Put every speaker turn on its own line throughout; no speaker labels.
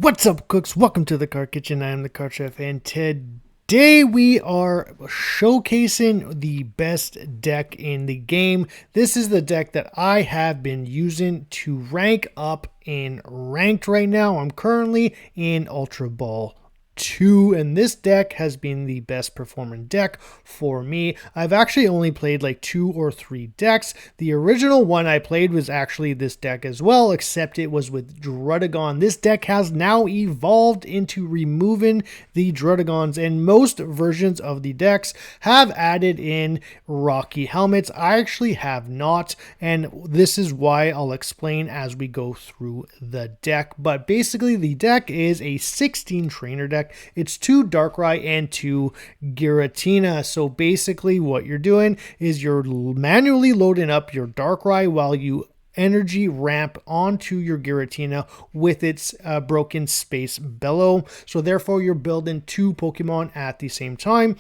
What's up, cooks? Welcome to the Card Kitchen. I am the Card Chef, and today we are showcasing the best deck in the game. This is the deck that I have been using to rank up in ranked right now. I'm currently in Ultra Ball 2, and this deck has been the best performing deck for me. I've actually only played like 2 or 3 decks. The original one I played was actually this deck as well, except it was with Druddigon. This deck has now evolved into removing the Druddagons, and most versions of the decks have added in Rocky helmets. I actually have not, and this is why I'll explain as we go through the deck. But basically, the deck is a 16 trainer deck. It's 2 Darkrai and 2 Giratina. So basically what you're doing is you're manually loading up your Darkrai while you energy ramp onto your Giratina with its broken space bellow. So therefore you're building 2 Pokemon at the same time.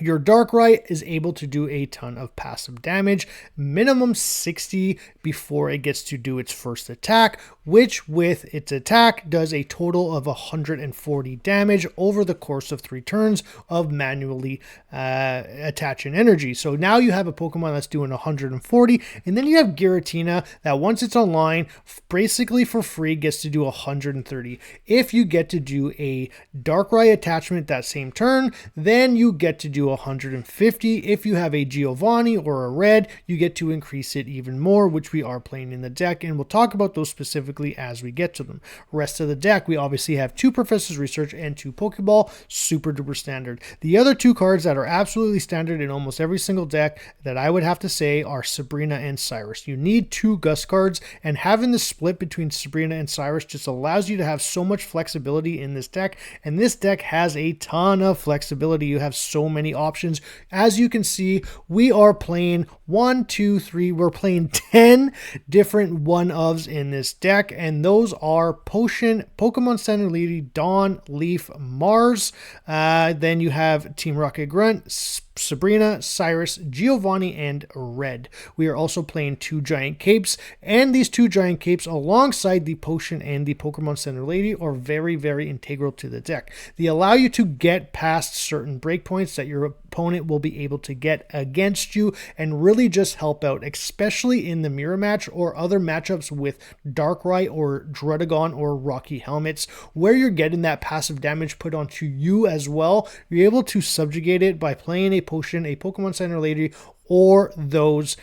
Your Darkrai is able to do a ton of passive damage, minimum 60 before it gets to do its first attack, which with its attack does a total of 140 damage over the course of 3 turns of manually attaching energy. So now you have a Pokemon that's doing 140, and then you have Giratina that once it's online, basically for free gets to do 130. If you get to do a Darkrai attachment that same turn, then you get to do 150. If you have a Giovanni or a red, you get to increase it even more, which we are playing in the deck, and we'll talk about those specifically as we get to them. Rest of the deck, we obviously have 2 Professor's Research and 2 Pokeball, super duper standard. The other 2 cards that are absolutely standard in almost every single deck that I would have to say are Sabrina and Cyrus. You need 2 Gust cards, and having the split between Sabrina and Cyrus just allows you to have so much flexibility in this deck, and this deck has a ton of flexibility. You have so many options. As you can see, we are playing 1, 2, 3, we're playing 10 different one-ofs in this deck, and those are Potion, Pokemon Center Lady, Dawn, Leaf, Mars. Then you have Team Rocket Grunt, Sabrina, Cyrus, Giovanni, and Red. We are also playing 2 Giant Capes, and these 2 Giant Capes alongside the Potion and the Pokemon Center Lady are very, very integral to the deck. They allow you to get past certain breakpoints that your opponent will be able to get against you and really just help out, especially in the mirror match or other matchups with Darkrai or Druddigon or Rocky helmets, where you're getting that passive damage put onto you as well. You're able to subjugate it by playing a Potion, a Pokemon Center Lady, or those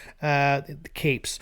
capes.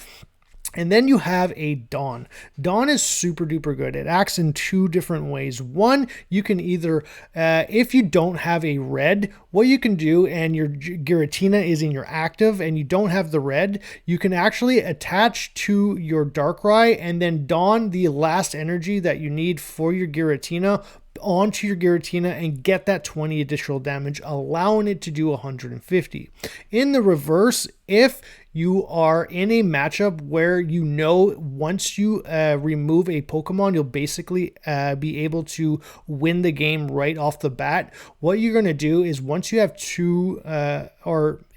And then you have a Dawn. Dawn is super duper good. It acts in 2 different ways. One, you can either, if you don't have a red, what you can do, and your Giratina is in your active and you don't have the red, you can actually attach to your Darkrai and then Dawn the last energy that you need for your Giratina onto your Giratina and get that 20 additional damage, allowing it to do 150. In the reverse, if you are in a matchup where you know once you remove a Pokemon, you'll basically be able to win the game right off the bat, what you're going to do is once you have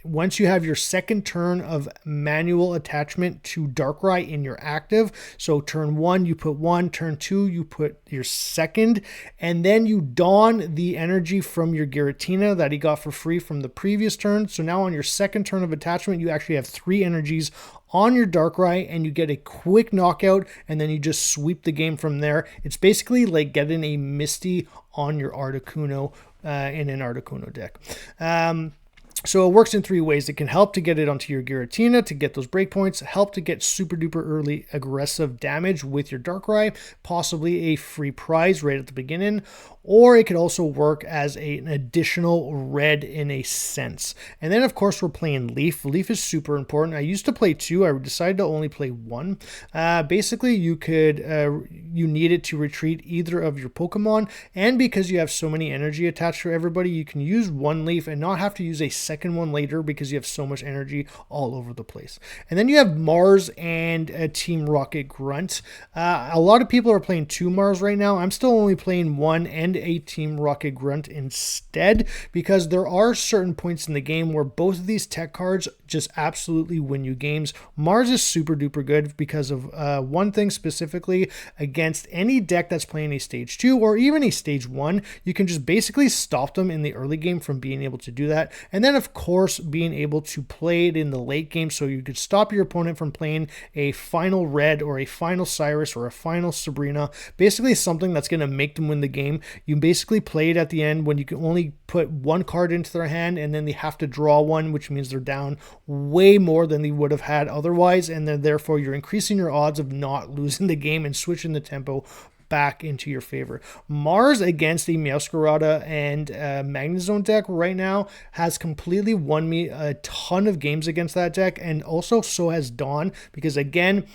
once you have your second turn of manual attachment to Darkrai in your active, so turn 1 you put 1, turn 2 you put your second, and then you Dawn the energy from your Giratina that he got for free from the previous turn. So now on your second turn of attachment, you actually have 3 energies on your Darkrai, and you get a quick knockout, and then you just sweep the game from there. It's basically like getting a Misty on your Articuno in an Articuno deck. So it works in 3 ways. It can help to get it onto your Giratina to get those breakpoints, help to get super duper early aggressive damage with your Darkrai, possibly a free prize right at the beginning, or it could also work as an additional red in a sense. And then of course we're playing Leaf. Leaf is super important. I used to play 2. I decided to only play 1. Basically you could, you need it to retreat either of your Pokemon, and because you have so many energy attached to everybody, you can use 1 Leaf and not have to use a second one later because you have so much energy all over the place. And then you have Mars and Team Rocket Grunt. A lot of people are playing 2 Mars right now. I'm still only playing 1 and a Team Rocket Grunt instead, because there are certain points in the game where both of these tech cards just absolutely win you games. Mars is super duper good because of one thing specifically: against any deck that's playing a stage 2 or even a stage 1, you can just basically stop them in the early game from being able to do that. And then of course being able to play it in the late game, so you could stop your opponent from playing a final Red or a final Cyrus or a final Sabrina, basically something that's going to make them win the game. You basically play it at the end when you can only put 1 card into their hand, and then they have to draw 1, which means they're down way more than they would have had otherwise, and then therefore you're increasing your odds of not losing the game and switching the tempo back into your favor. Mars against the Meowscarada and Magnezone deck right now has completely won me a ton of games against that deck, and also so has Dawn, because again,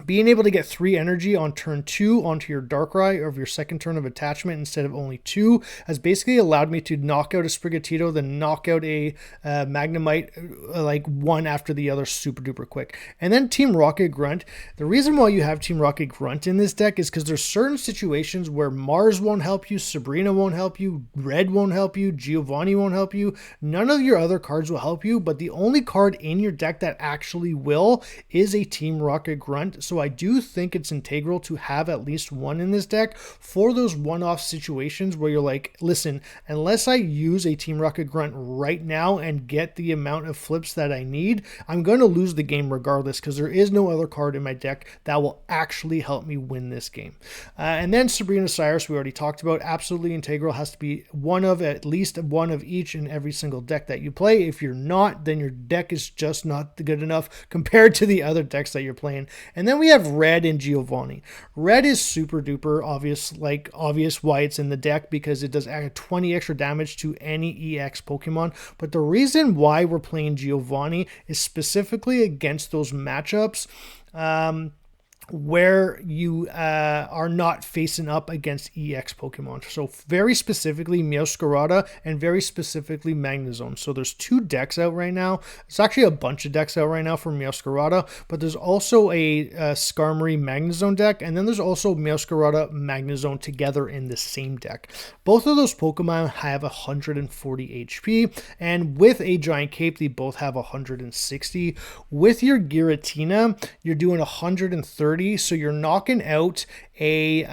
being able to get 3 energy on turn 2 onto your Darkrai of your second turn of attachment instead of only 2 has basically allowed me to knock out a Sprigatito, then knock out a Magnemite like one after the other super duper quick. And then Team Rocket Grunt. The reason why you have Team Rocket Grunt in this deck is because there's certain situations where Mars won't help you, Sabrina won't help you, Red won't help you, Giovanni won't help you, none of your other cards will help you, but the only card in your deck that actually will is a Team Rocket Grunt. So I do think it's integral to have at least one in this deck for those one-off situations where you're like, listen, unless I use a Team Rocket Grunt right now and get the amount of flips that I need, I'm going to lose the game regardless, because there is no other card in my deck that will actually help me win this game. And then Sabrina Cyrus, we already talked about, absolutely integral, has to be at least one of each in every single deck that you play. If you're not, then your deck is just not good enough compared to the other decks that you're playing. And then we have Red and Giovanni. Red is super duper obvious why it's in the deck, because it does add 20 extra damage to any EX Pokemon. But the reason why we're playing Giovanni is specifically against those matchups where you are not facing up against EX Pokemon. So very specifically Meowscarada and very specifically Magnezone. So there's 2 decks out right now. It's actually a bunch of decks out right now for Meowscarada, but there's also a Skarmory Magnezone deck, and then there's also Meowscarada Magnezone together in the same deck. Both of those Pokemon have 140 HP, and with a Giant Cape, they both have 160. With your Giratina, you're doing 130. So you're knocking out a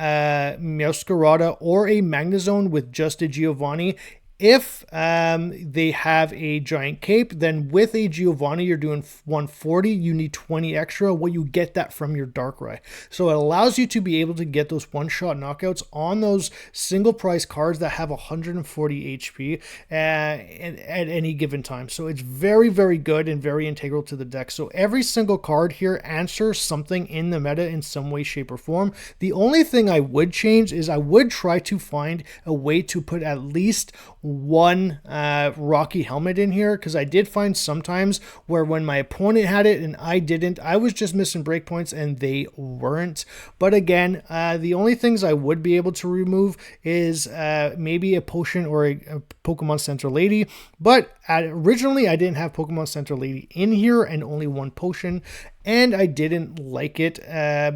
Meowscarada or a Magnezone with just a Giovanni. If they have a Giant Cape, then with a Giovanni, you're doing 140. You need 20 extra. Well, you get that from your Darkrai. So it allows you to be able to get those one-shot knockouts on those single-price cards that have 140 HP at any given time. So it's very, very good and very integral to the deck. So every single card here answers something in the meta in some way, shape, or form. The only thing I would change is I would try to find a way to put at least one Rocky Helmet in here, because I did find sometimes where when my opponent had it and I didn't, I was just missing breakpoints and they weren't. But again, the only things I would be able to remove is maybe a potion or a Pokemon Center Lady. But originally I didn't have Pokemon Center Lady in here and only 1 potion. And I didn't like it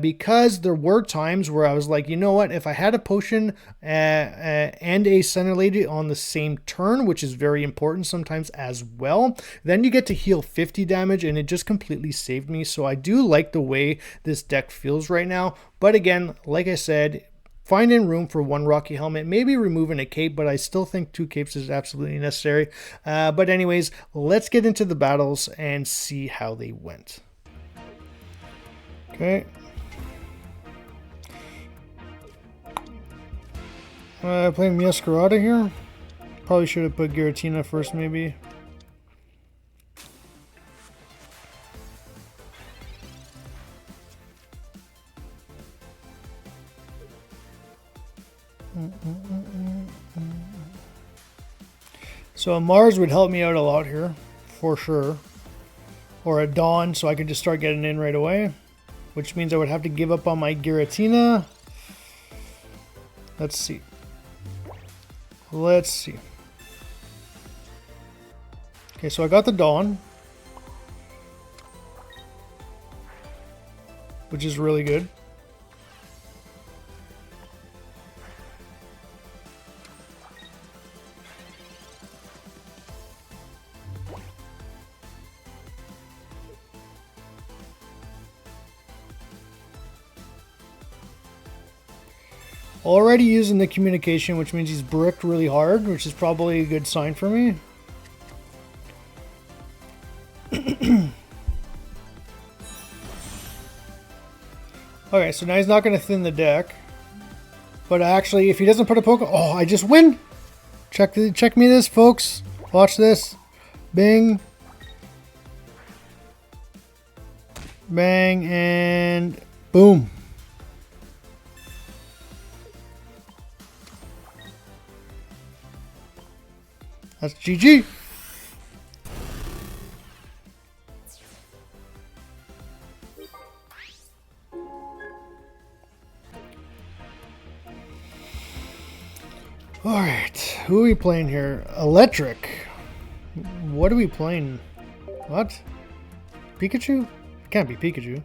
because there were times where I was like, you know what, if I had a potion and a Center Lady on the same turn, which is very important sometimes as well, then you get to heal 50 damage, and it just completely saved me. So I do like the way this deck feels right now. But again, like I said, finding room for 1 Rocky Helmet, maybe removing a cape, but I still think 2 capes is absolutely necessary. But anyways, let's get into the battles and see how they went. Okay. Playing Meowscarada here. Probably should have put Giratina first, maybe. So a Mars would help me out a lot here, for sure. Or a Dawn, so I could just start getting in right away. Which means I would have to give up on my Giratina. Let's see. Okay, so I got the Dawn, which is really good. Already using the communication, which means he's bricked really hard, which is probably a good sign for me. Okay, so now he's not going to thin the deck. But actually, if he doesn't put a Pokemon... Oh, I just win! Check me this, folks. Watch this. Bing. Bang, and boom. That's GG. Alright, who are we playing here? Electric. What are we playing? What? Pikachu? Can't be Pikachu.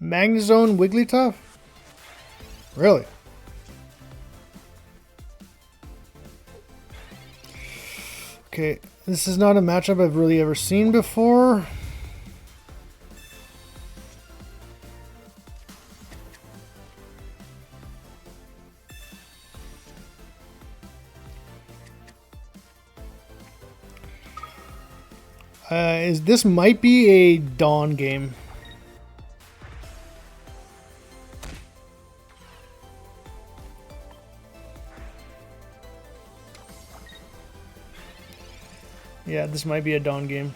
Magnezone Wigglytuff? Really? Okay, this is not a matchup I've really ever seen before. This might be a Dawn game. Yeah, this might be a Dawn game.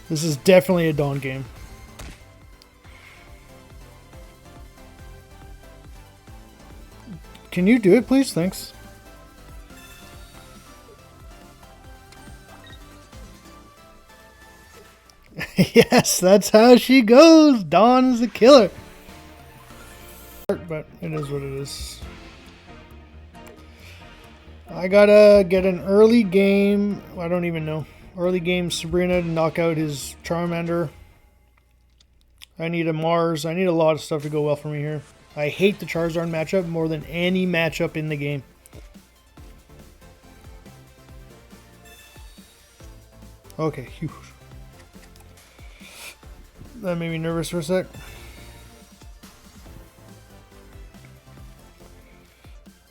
This is definitely a Dawn game. Can you do it, please? Thanks. Yes, that's how she goes. Dawn is the killer. But it is what it is. I gotta get an early game. I don't even know. Early game Sabrina to knock out his Charmander. I need a Mars. I need a lot of stuff to go well for me here. I hate the Charizard matchup more than any matchup in the game. Okay, huge. That made me nervous for a sec.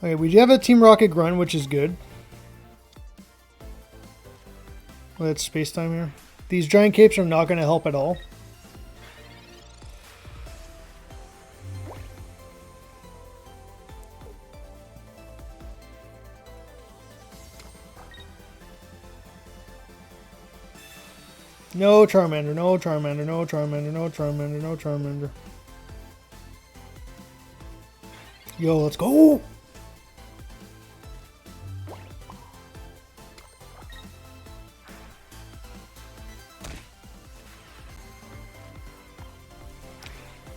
Okay, we do have a Team Rocket Grunt, which is good. Well, that's space time here. These giant capes are not going to help at all. No Charmander, no Charmander, no Charmander, no Charmander, no Charmander. Yo, let's go!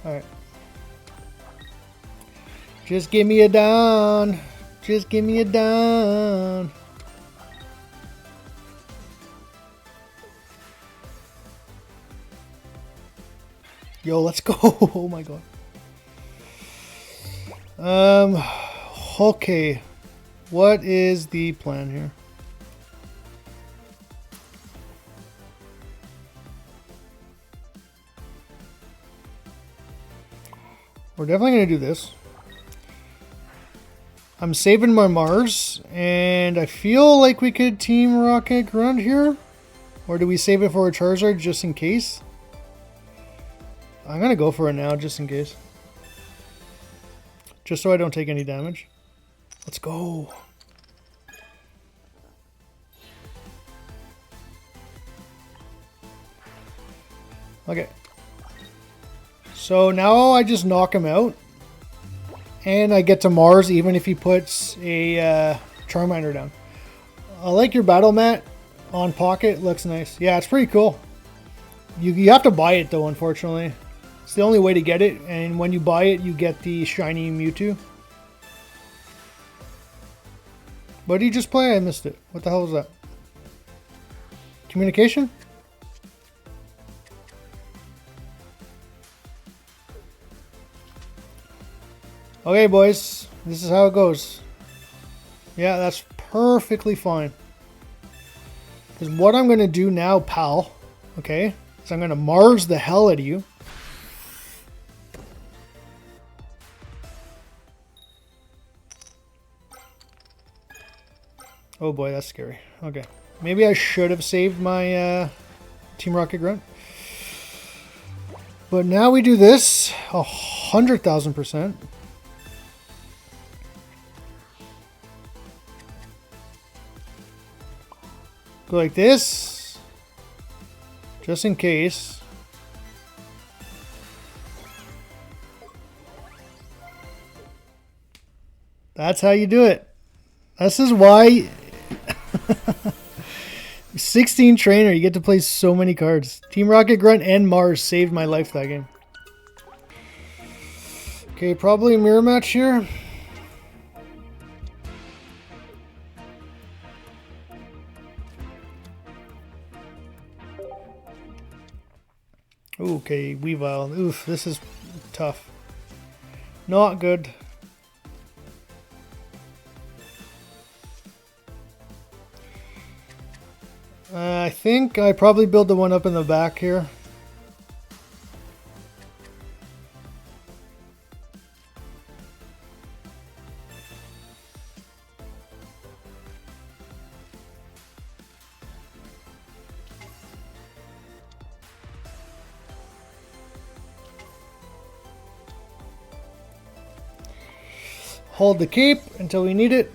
Alright. Just give me a down. Just give me a down. Yo, let's go. Oh my god. Okay. What is the plan here? We're definitely going to do this. I'm saving my Mars, and I feel like we could Team Rocket Grunt here. Or do we save it for a Charizard just in case? I'm going to go for it now just in case. Just so I don't take any damage. Let's go. Okay. So now I just knock him out. And I get to Mars even if he puts a Charmander down. I like your battle mat. On pocket looks nice. Yeah, it's pretty cool. You have to buy it though, unfortunately. It's the only way to get it, and when you buy it, you get the shiny Mewtwo. What did you just play? I missed it. What the hell was that? Communication? Okay, boys. This is how it goes. Yeah, that's perfectly fine. Because what I'm going to do now, pal, okay, is I'm going to Mars the hell out of you. Oh boy, that's scary. Okay. Maybe I should have saved my Team Rocket Grunt. But now we do this 100,000%. Go like this, just in case. That's how you do it. This is why 16 trainer, you get to play so many cards. Team Rocket Grunt and Mars saved my life that game. Okay, probably a mirror match here. Okay, Weavile. Oof, this is tough. Not good. I think I probably build the one up in the back here. Hold the cape until we need it.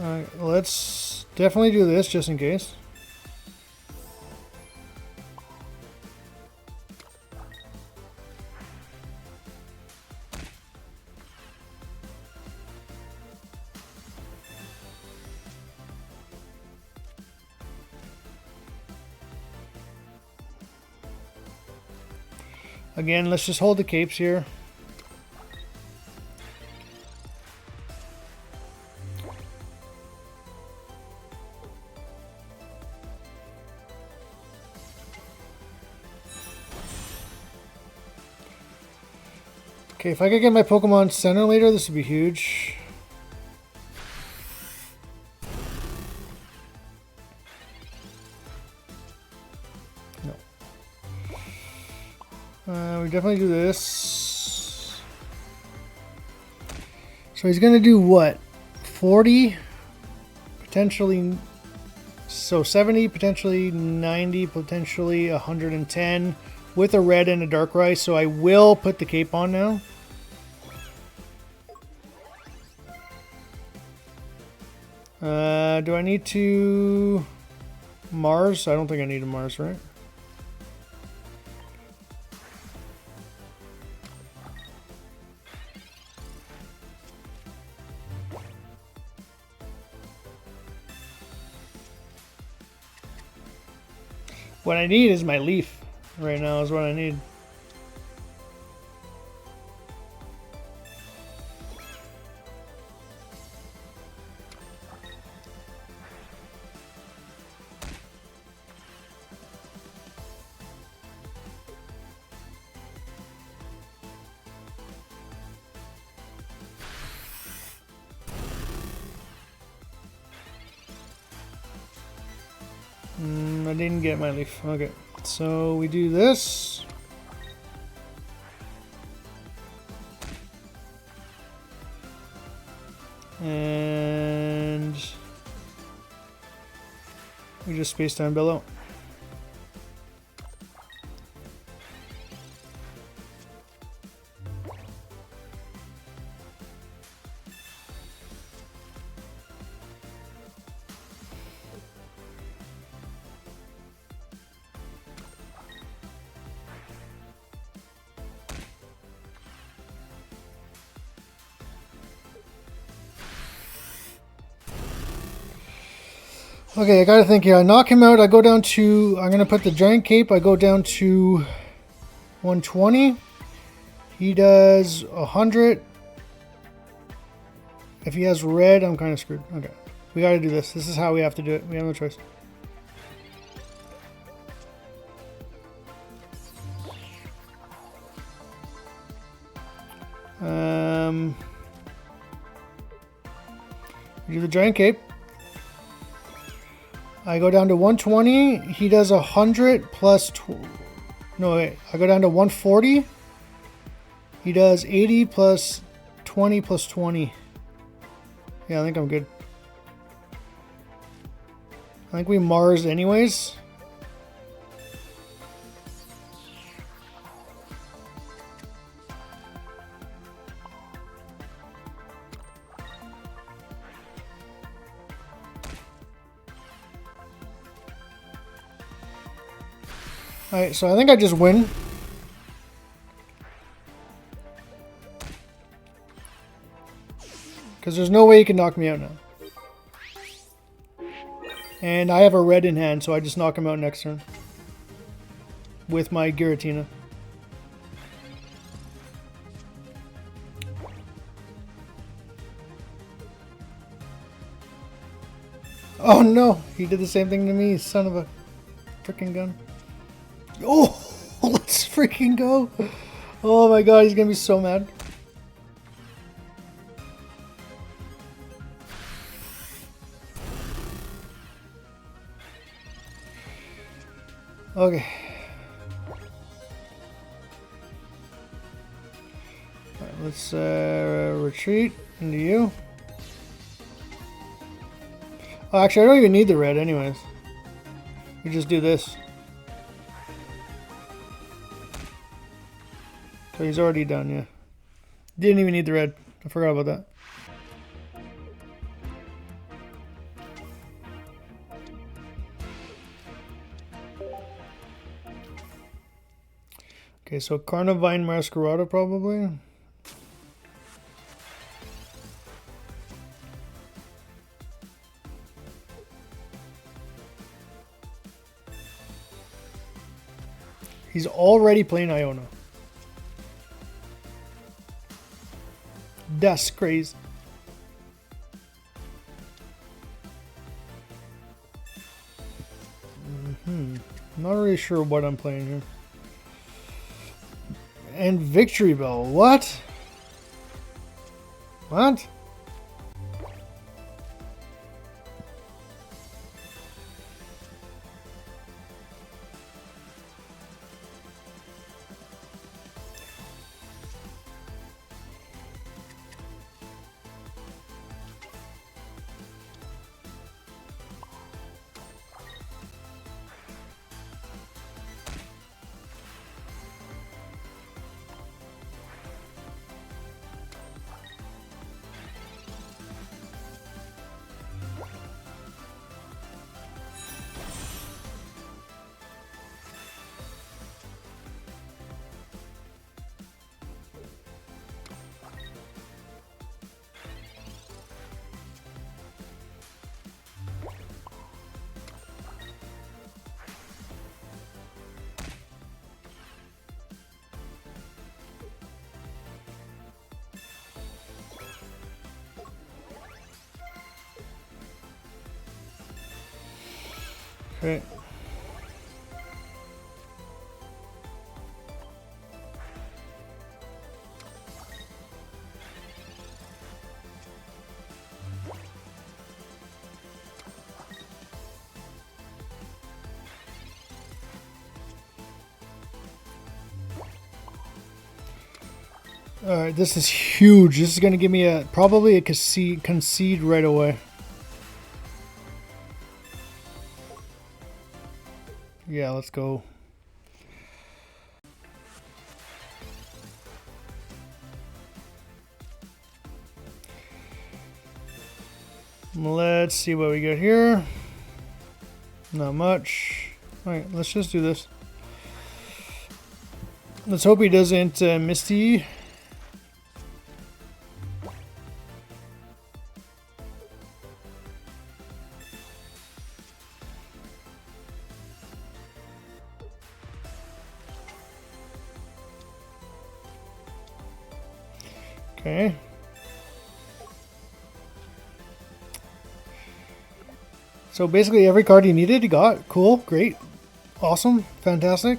Alright, let's definitely do this just in case. Again, let's just hold the capes here. Okay, if I could get my Pokemon Center later, this would be huge. No. We definitely do this. So he's going to do what? 40? Potentially... So 70, potentially 90, potentially 110 with a red and a Darkrai. So I will put the cape on now. Do I need to Mars? I don't think I need a Mars, right? What I need is my leaf right now is what I need. I didn't get my leaf. Okay, so we do this. And We just space time below. Okay, I gotta think here. I knock him out. I go down to... I'm gonna put the giant cape. I go down to 120. He does 100. If he has red, I'm kind of screwed. Okay. We gotta do this. This is how we have to do it. We have no choice. We do the giant cape. I go down to 120. He does 100 plus... No, wait. I go down to 140. He does 80 plus 20 plus 20. Yeah, I think I'm good. I think we Mars anyways. Alright, so I think I just win. Because there's no way you can knock me out now. And I have a red in hand, so I just knock him out next turn. With my Giratina. Oh no! He did the same thing to me, son of a freaking gun. Oh! Let's freaking go! Oh my god, he's gonna be so mad. Okay. Alright, let's retreat into you. Oh, actually, I don't even need the red anyways. We just do this. So he's already done, yeah. Didn't even need the red. I forgot about that. Okay, so Carnivine Masquerada probably. He's already playing Iona. That's crazy. Not really sure what I'm playing here. And Victory Bell. What? What? Okay. Alright, this is huge. This is going to give me probably a concede right away. Yeah, let's go. Let's see what we got here. Not much. Alright, let's just do this. Let's hope he doesn't Misty. Okay. So basically every card he needed, he got. Cool, great, awesome, fantastic.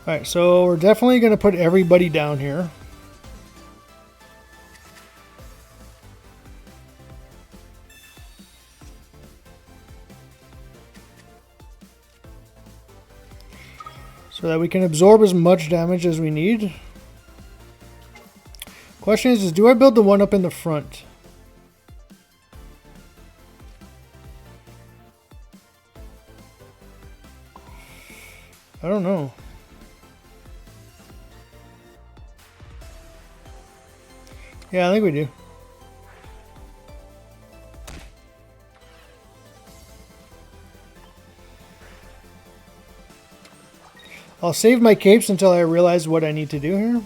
Alright, so we're definitely going to put everybody down here. So that we can absorb as much damage as we need. Question is do I build the one up in the front? I don't know. Yeah, I think we do. I'll save my capes until I realize what I need to do here.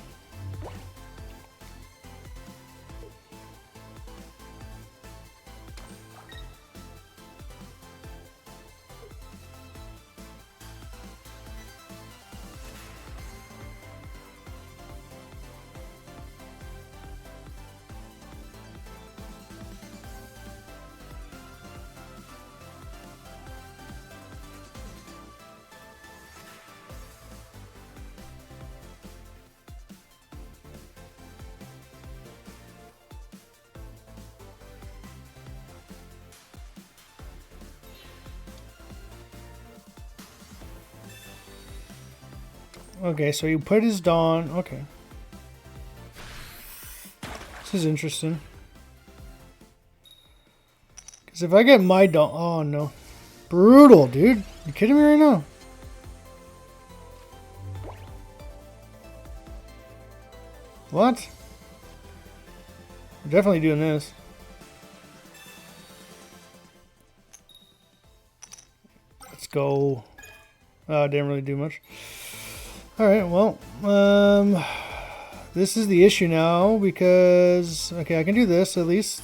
Okay, so you put his Dawn. Okay. This is interesting. Because if I get my Dawn... Oh, no. Brutal, dude. You kidding me right now? What? We're definitely doing this. Let's go. Didn't really do much. Alright, well, this is the issue now because, okay, I can do this at least.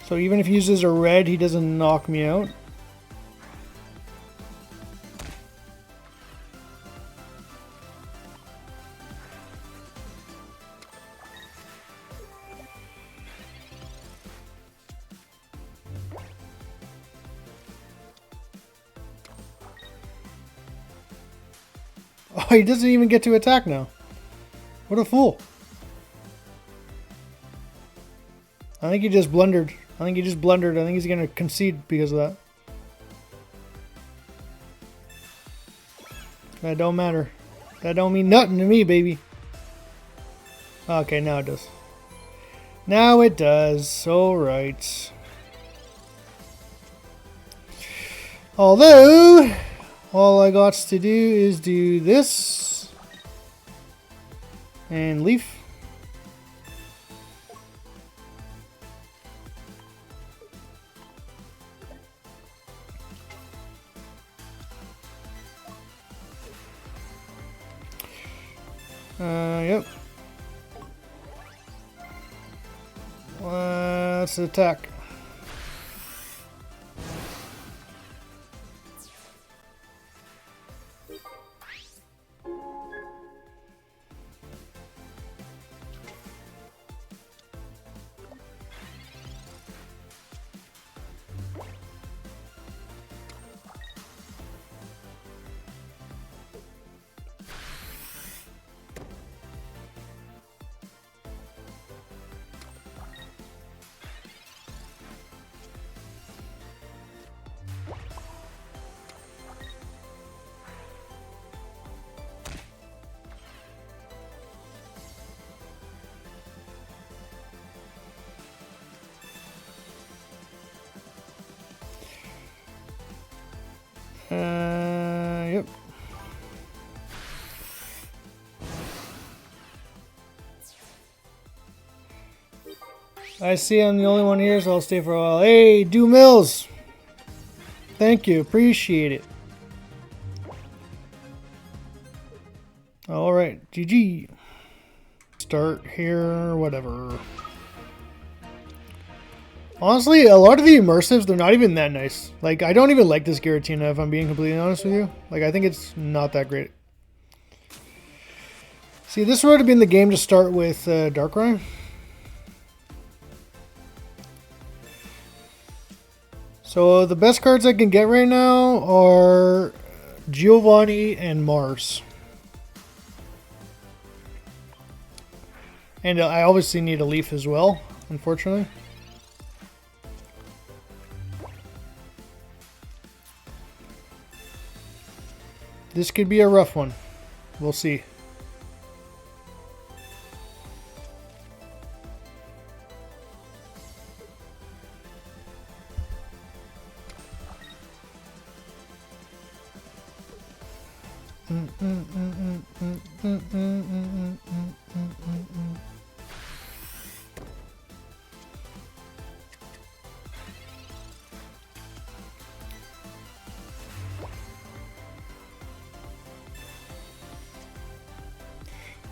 So even if he uses a red, he doesn't knock me out. Oh, he doesn't even get to attack now. What a fool. I think he just blundered. I think he's going to concede because of that. That don't matter. That don't mean nothing to me, baby. Okay, now it does. Now it does. Alright. Although... all I got to do is do this and leaf. Yep. Let's attack. I see I'm the only one here, so I'll stay for a while. Hey, Do Mills! Thank you, appreciate it. Alright, GG. Start here, whatever. Honestly, a lot of the immersives, they're not even that nice. Like, I don't even like this Giratina, if I'm being completely honest with you. Like, I think it's not that great. See, this would have been the game to start with Darkrai. So, the best cards I can get right now are Giovanni and Mars. And I obviously need a Leaf as well, unfortunately. This could be a rough one. We'll see.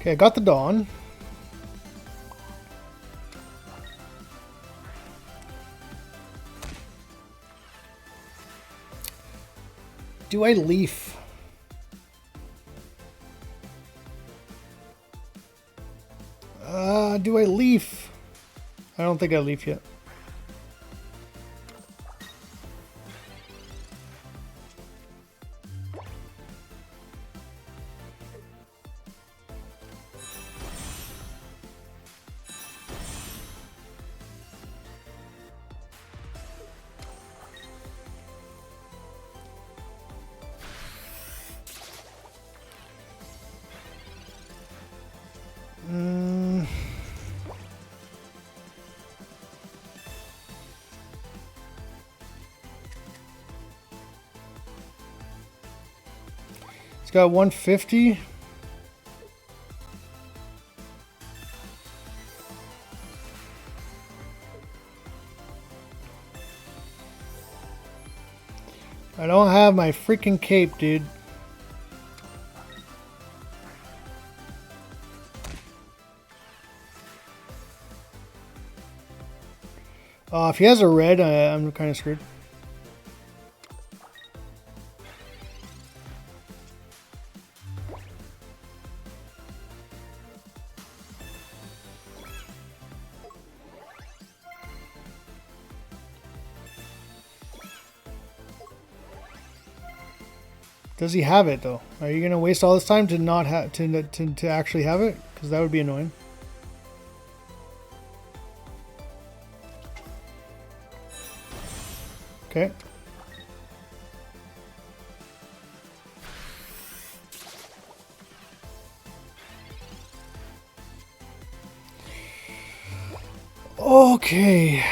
Okay, I got the Dawn. Do I Leaf? Do I Leaf? I don't think I Leaf yet. It's got 150. I don't have my freaking cape, dude. If he has a red, I'm kind of screwed. Does he have it though? Are you gonna waste all this time to not have to actually have it? Because that would be annoying. Okay. Okay.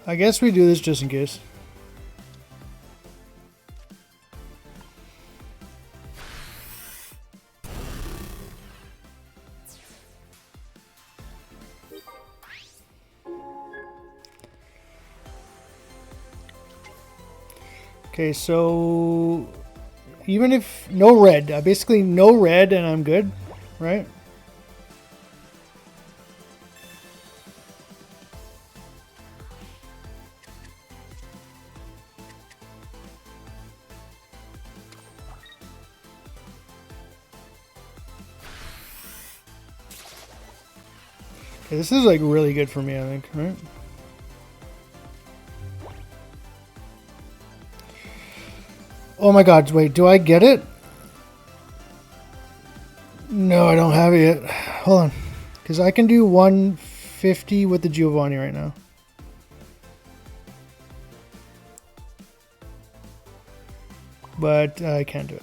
I guess we do this just in case. Okay, so even if no red, basically no red and I'm good, right? Okay, this is like really good for me, I think, right? Oh my god, wait, do I get it? No, I don't have it yet. Hold on. Because I can do 150 with the Giovanni right now. But I can't do it.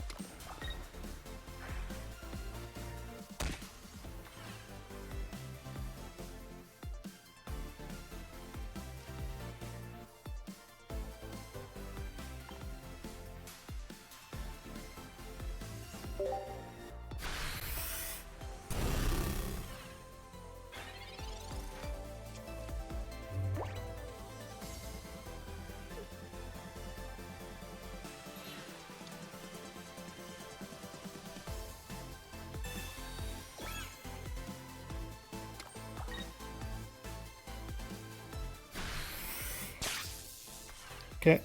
Okay.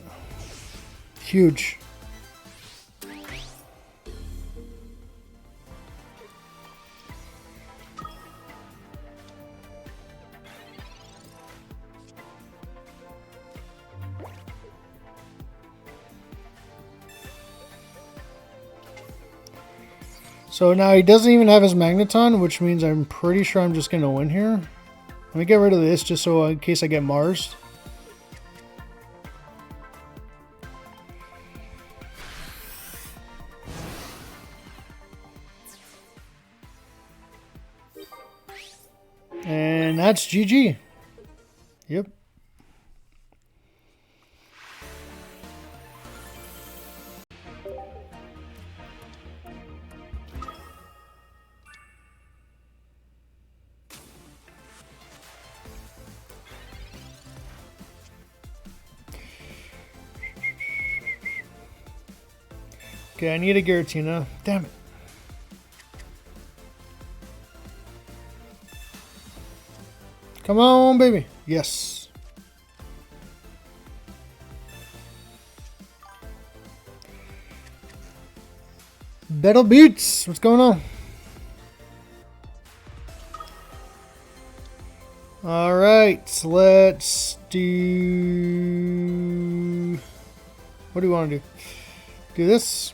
Huge. So now he doesn't even have his Magneton, which means I'm pretty sure I'm just going to win here. Let me get rid of this just so in case I get Mars. And that's GG. Yep. Okay, I need a Giratina. Damn it. Come on, baby. Yes. Battle Beats. What's going on? All right, let's do... What do we want to do? Do this.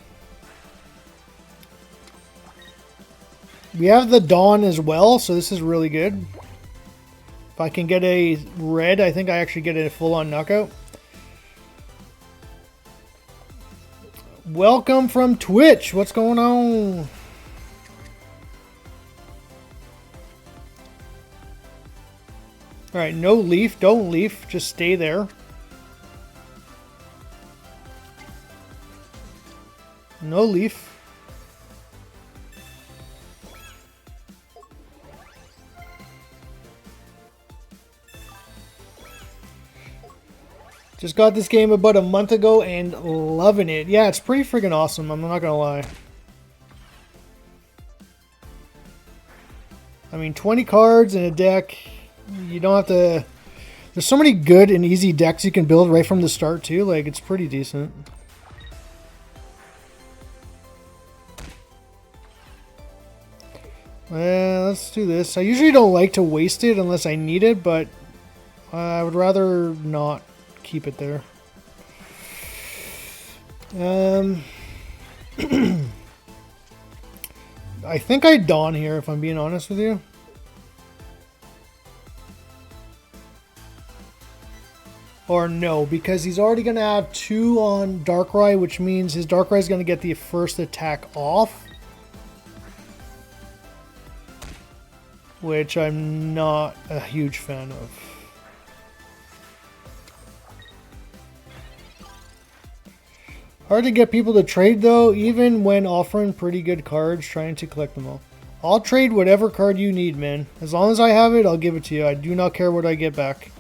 We have the Dawn as well, so this is really good. If I can get a red, I think I actually get a full-on knockout. Welcome from Twitch. What's going on? Alright, no leaf. Don't leaf. Just stay there. No leaf. Just got this game about a month ago and loving it. Yeah, it's pretty freaking awesome. I'm not gonna lie. I mean, 20 cards in a deck. You don't have to... There's so many good and easy decks you can build right from the start too. Like, it's pretty decent. Well, let's do this. I usually don't like to waste it unless I need it, but I would rather not keep it there. I think I Dawn here, if I'm being honest with you. Or no, because he's already going to have 2 on Darkrai, which means his Darkrai is going to get the first attack off. Which I'm not a huge fan of. Hard to get people to trade though, even when offering pretty good cards, trying to collect them all. I'll trade whatever card you need, man. As long as I have it, I'll give it to you. I do not care what I get back.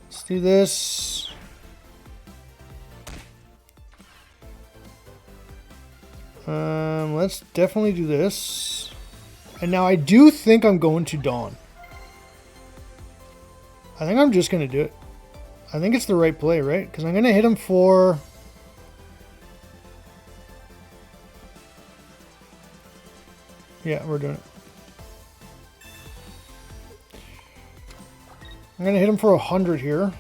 Let's do this. Let's definitely do this. And now I do think I'm going to Dawn. I think I'm just going to do it. I think it's the right play, right? Because I'm going to hit him for... Yeah, we're doing it. I'm going to hit him for 100 here.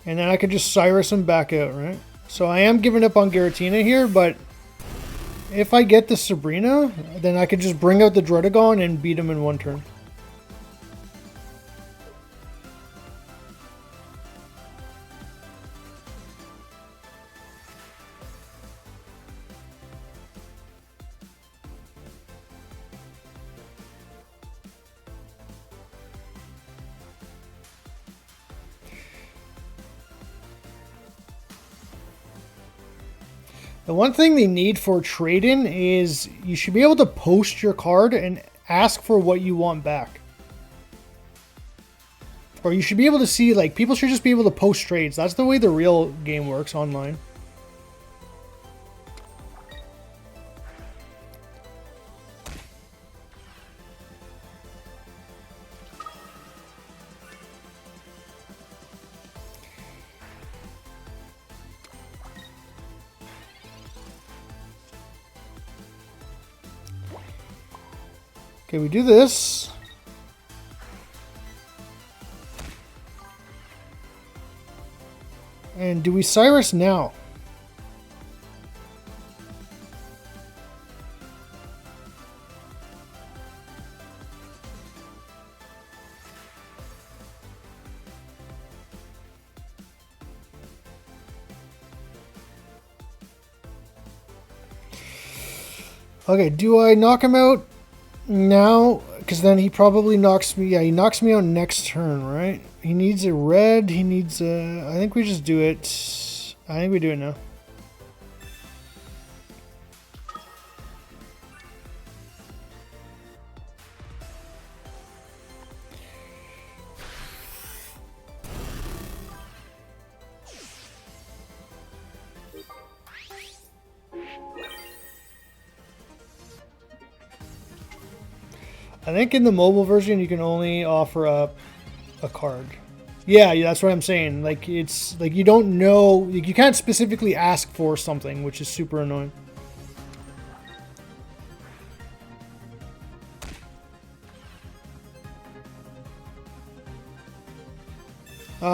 And then I could just Cyrus him back out, right? So I am giving up on Giratina here, but if I get the Sabrina, then I could just bring out the Dredagon and beat him in one turn. The one thing they need for trade-in is you should be able to post your card and ask for what you want back. Or you should be able to see, like, people should just be able to post trades. That's the way the real game works online. Okay, we do this. And do we Cyrus now? Okay, do I knock him out now? Because then he probably knocks me. Yeah, he knocks me out next turn, right? He needs a red. He needs a... I think we just do it. I think we do it now. I think in the mobile version you can only offer up a card. Yeah, that's what I'm saying. Like, it's like you don't know, like, you can't specifically ask for something, which is super annoying.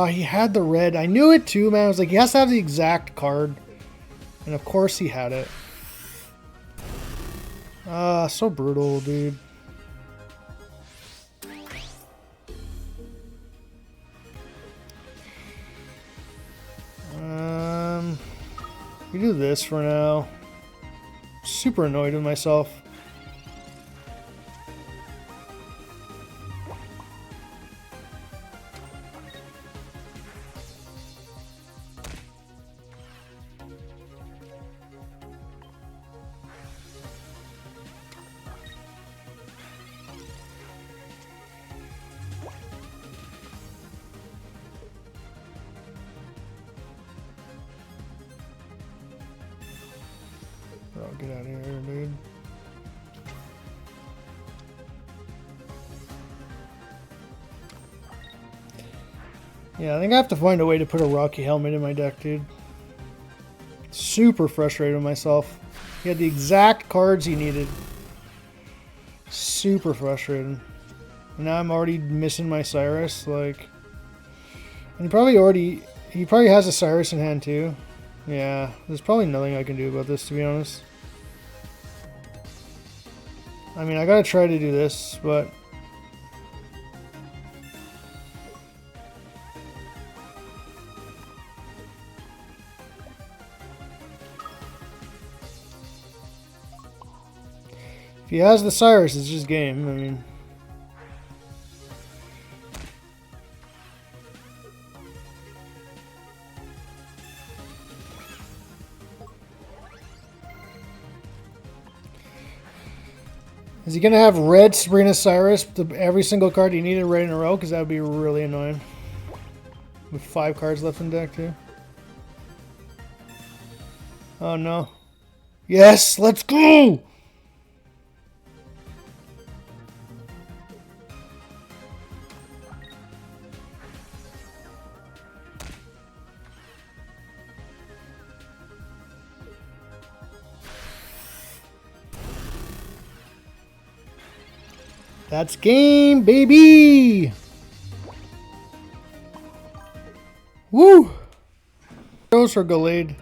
He had the red. I knew it too, man. I was like, he has to have the exact card. And of course he had it. So brutal, dude. We do this for now. Super annoyed with myself. Oh, get out of here, dude. Yeah, I think I have to find a way to put a Rocky Helmet in my deck, dude. Super frustrated with myself. He had the exact cards he needed. Super frustrated. Now I'm already missing my Cyrus, like... And he probably has a Cyrus in hand too. Yeah, there's probably nothing I can do about this, to be honest. I mean, I gotta try to do this, but... If he has the Cyrus, it's just game, I mean... Is he going to have red Sabrina Cyrus to every single card he needed right in a row? Because that would be really annoying. With 5 cards left in deck, too. Oh, no. Yes, let's go! That's game, baby! Woo! Those are Gallade.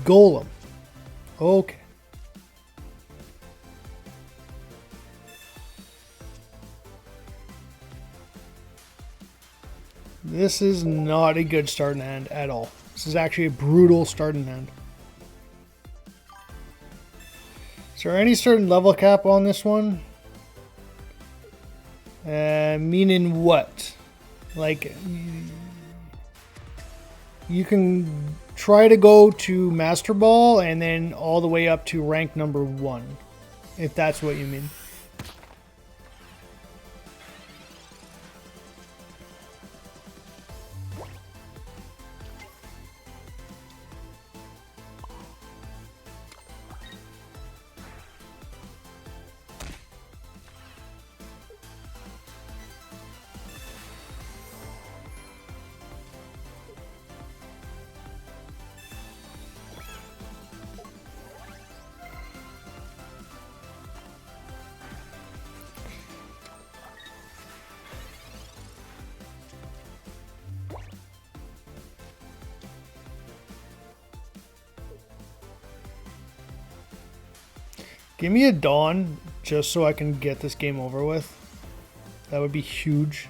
golem. Okay. This is not a good starting hand at all. This is actually a brutal starting hand. Is there any certain level cap on this one? Meaning what? Like, you can try to go to Master Ball and then all the way up to rank number 1, if that's what you mean. Give me a Dawn just so I can get this game over with. That would be huge.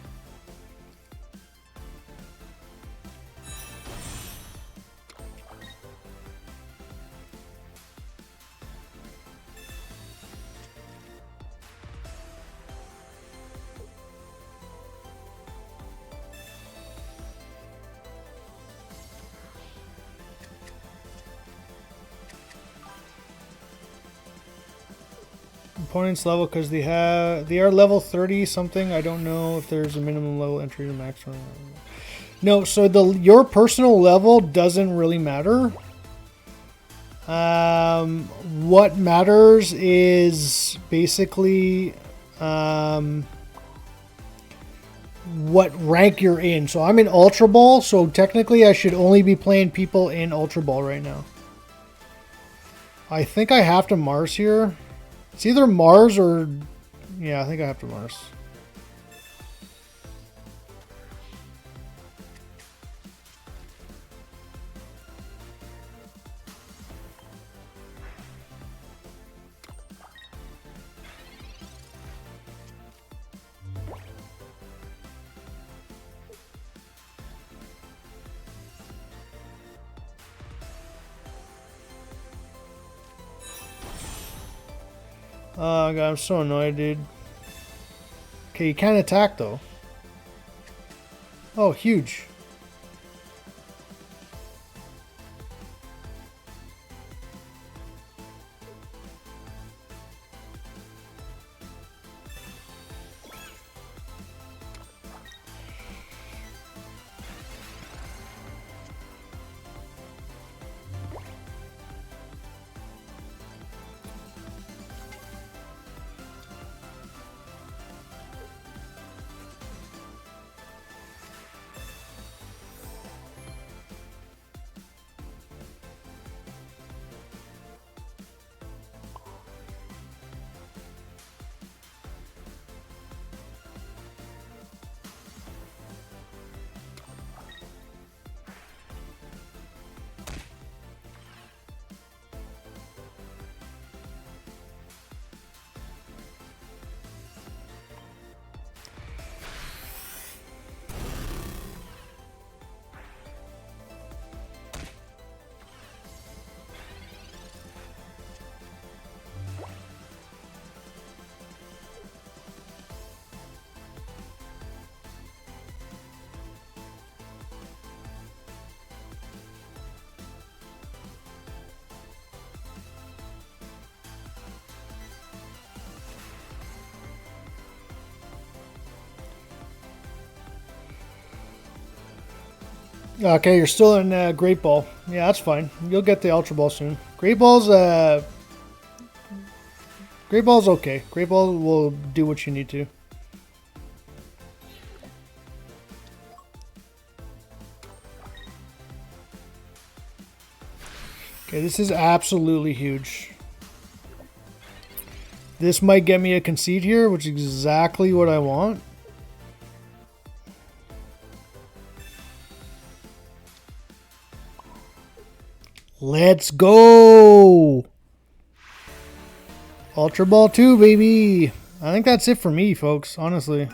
Opponent's level because they are level 30 something. I don't know if there's a minimum level entry to max or no. So your personal level doesn't really matter. What matters is basically what rank you're in. So I'm in Ultra Ball, so technically I should only be playing people in Ultra Ball right now. I think I have to Mars here. It's either Mars or... Yeah, I think I have to Mars. Oh god, I'm so annoyed, dude. Okay, you can't attack though. Oh, huge. Okay, you're still in Great Ball. Yeah, that's fine. You'll get the Ultra Ball soon. Great Ball's okay. Great Ball will do what you need to. Okay, this is absolutely huge. This might get me a concede here, which is exactly what I want. Let's go! Ultra Ball 2, baby! I think that's it for me, folks, honestly.